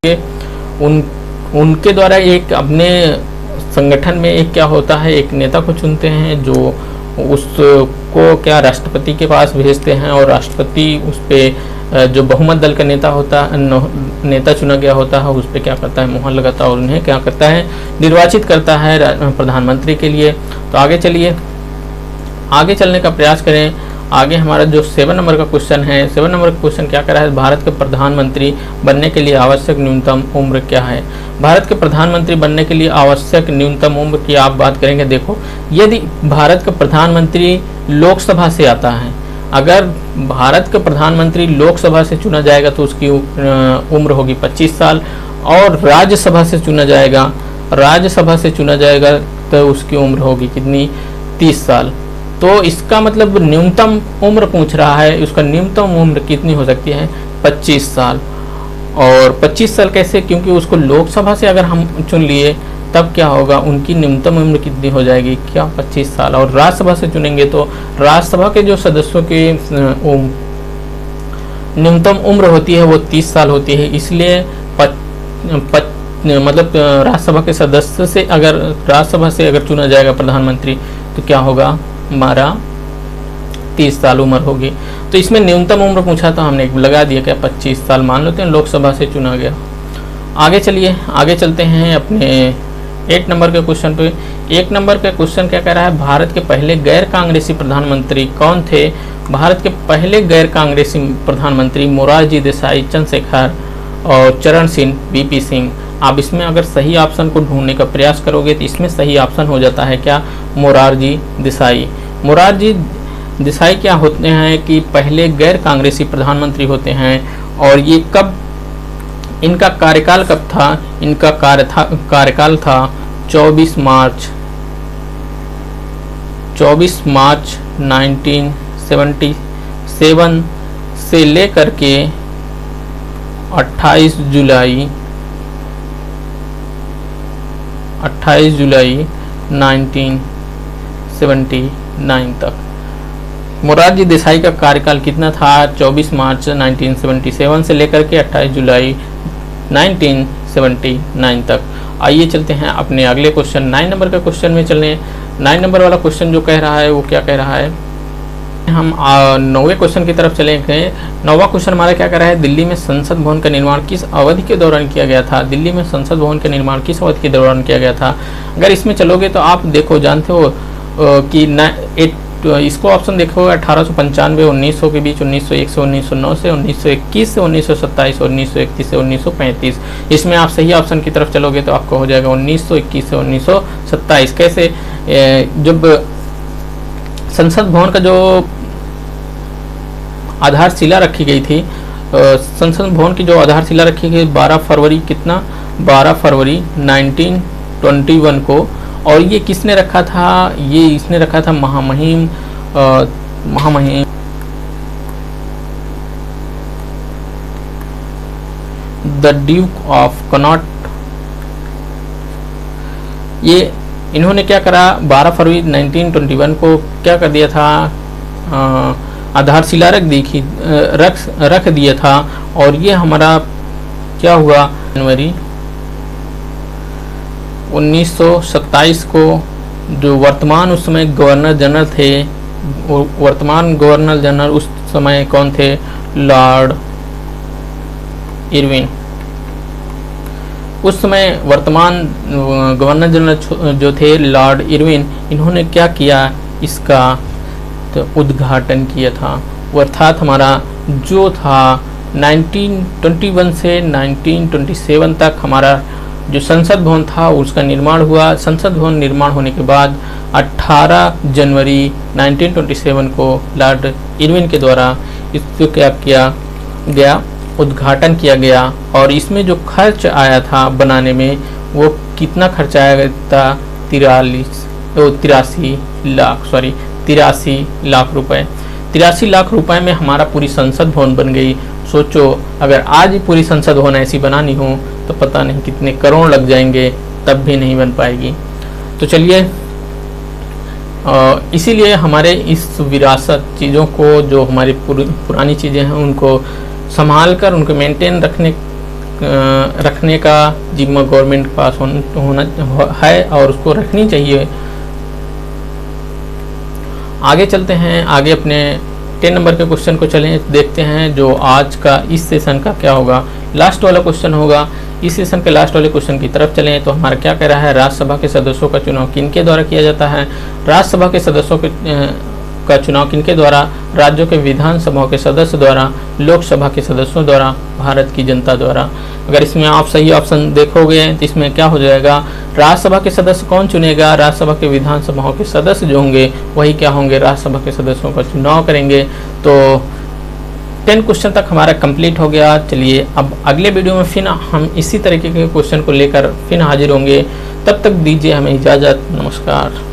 उन उनके द्वारा एक अपने संगठन में एक क्या होता है, एक नेता को चुनते हैं जो उसको क्या राष्ट्रपति के पास भेजते हैं, और राष्ट्रपति उस पर जो बहुमत दल का नेता चुना गया होता है उस पर क्या करता है, मुहर लगाता है और उन्हें क्या करता है, निर्वाचित करता है प्रधानमंत्री के लिए। तो आगे चलिए, आगे चलने का प्रयास करें। आगे हमारा जो 7 नंबर का क्वेश्चन है, 7 नंबर का क्वेश्चन क्या कर रहा है, भारत के प्रधानमंत्री बनने के लिए आवश्यक न्यूनतम उम्र क्या है। भारत के प्रधानमंत्री बनने के लिए आवश्यक न्यूनतम उम्र की आप बात करेंगे। देखो, यदि भारत का प्रधानमंत्री लोकसभा से आता है, अगर भारत का प्रधानमंत्री लोकसभा से चुना जाएगा तो उसकी उम्र होगी 25 साल, और राज्यसभा से चुना जाएगा तो उसकी उम्र होगी कितनी, 30 साल। तो इसका मतलब न्यूनतम उम्र पूछ रहा है, उसका न्यूनतम उम्र कितनी हो सकती है, 25 साल। और 25 साल कैसे, क्योंकि उसको लोकसभा से अगर हम चुन लिए तब क्या होगा, उनकी न्यूनतम उम्र कितनी हो जाएगी, क्या 25 साल। और राज्यसभा से चुनेंगे तो राज्यसभा के जो सदस्यों की न्यूनतम उम्र होती है वो 30 साल होती है। इसलिए मतलब राज्यसभा के सदस्य से अगर राज्यसभा से अगर चुना जाएगा प्रधानमंत्री तो क्या होगा, हमारा 30 साल उम्र होगी। तो इसमें न्यूनतम उम्र पूछा तो हमने लगा दिया क्या, 25 साल मान लेते हैं, लोकसभा से चुना गया। आगे चलिए, आगे चलते हैं अपने 8 नंबर के क्वेश्चन पे। 1 नंबर का क्वेश्चन क्या कह रहा है, भारत के पहले गैर कांग्रेसी प्रधानमंत्री कौन थे। भारत के पहले गैर कांग्रेसी प्रधानमंत्री मोरारजी देसाई, चंद्रशेखर और चरण सिंह, वीपी सिंह। आप इसमें अगर सही ऑप्शन को ढूंढने का प्रयास करोगे तो इसमें सही ऑप्शन हो जाता है क्या, मोरारजी देसाई। मोरारजी देसाई क्या होते हैं कि पहले गैर कांग्रेसी प्रधानमंत्री होते हैं, और ये कब, इनका कार्यकाल कब था, इनका कार्यकाल था 24 मार्च 1977 से लेकर के 28 जुलाई 1979 तक। मोरारजी देसाई का कार्यकाल कितना था, 24 मार्च 1977 से लेकर के 28 जुलाई 1979 तक। आइए चलते हैं अपने अगले क्वेश्चन 9 नंबर का क्वेश्चन में चलें। 9 नंबर वाला क्वेश्चन जो कह रहा है वो क्या कह रहा है, हम 9वें क्वेश्चन की तरफ चलेंगे। 9वां क्वेश्चन हमारा क्या कह रहा है, दिल्ली में संसद भवन का निर्माण किस अवधि के दौरान किया गया था। दिल्ली में संसद भवन का निर्माण किस अवधि के दौरान किया गया था। अगर इसमें चलोगे तो आप देखो, जानते हो कि इसको ऑप्शन देखो, 1895 1900 के बीच, 1901 से 1909 से, 1921 से 1927 और 1931 से 1935। इसमें आप सही ऑप्शन की तरफ चलोगे तो आपको हो जाएगा 1921 से 1927। कैसे, जब संसद भवन का जो आधारशिला रखी गई थी, संसद भवन की जो आधारशिला रखी गई 12 फरवरी 1921 को। और ये किसने रखा था, ये इसने रखा था महामहिम द ड्यूक ऑफ कनॉट। ये इन्होंने क्या करा, 12 फरवरी 1921 को क्या कर दिया था, आधारशिला रख दिया था। और ये हमारा क्या हुआ, जनवरी 1927 को जो वर्तमान उस समय गवर्नर जनरल थे, वर्तमान गवर्नर जनरल उस समय कौन थे, लॉर्ड इरविन। उस समय वर्तमान गवर्नर जनरल जो थे लॉर्ड इरविन, इन्होंने क्या किया, इसका तो उद्घाटन किया था। अर्थात हमारा जो था 1921 से 1927 तक हमारा जो संसद भवन था उसका निर्माण हुआ। संसद भवन निर्माण होने के बाद 18 जनवरी 1927 को लॉर्ड इरविन के द्वारा इसको क्या किया गया, उद्घाटन किया गया। और इसमें जो खर्च आया था बनाने में, वो कितना खर्च आया था, 83 लाख रुपए। 83 लाख रुपए में हमारा पूरी संसद भवन बन गई। सोचो, अगर आज ही पूरी संसद भवन ऐसी बनानी हो तो पता नहीं कितने करोड़ लग जाएंगे, तब भी नहीं बन पाएगी। तो चलिए, इसीलिए हमारे इस विरासत चीज़ों को, जो हमारी पुरानी चीज़ें हैं, उनको संभाल कर, उनको मेंटेन रखने रखने का जिम्मा गवर्नमेंट के पास होना है और उसको रखनी चाहिए। आगे चलते हैं, आगे अपने 10 नंबर के क्वेश्चन को चलें, देखते हैं जो आज का इस सेशन का क्या होगा, लास्ट वाला क्वेश्चन होगा। इस सेशन के लास्ट वाले क्वेश्चन की तरफ चलें तो हमारा क्या कह रहा है, राज्यसभा के सदस्यों का चुनाव किनके द्वारा किया जाता है। राज्यसभा के सदस्यों का चुनाव किनके द्वारा, राज्यों के विधानसभाओं के सदस्य द्वारा, लोकसभा के सदस्यों द्वारा, भारत की जनता द्वारा। अगर इसमें आप सही ऑप्शन देखोगे तो इसमें क्या हो जाएगा, राज्यसभा के सदस्य कौन चुनेगा, राज्यसभा के विधानसभाओं के सदस्य जो होंगे वही क्या होंगे, राज्यसभा के सदस्यों का चुनाव करेंगे। तो 10 क्वेश्चन तक हमारा कंप्लीट हो गया। चलिए अब अगले वीडियो में फिर हम इसी तरीके के क्वेश्चन को लेकर फिर हाजिर होंगे। तब तक दीजिए हमें इजाज़त। नमस्कार।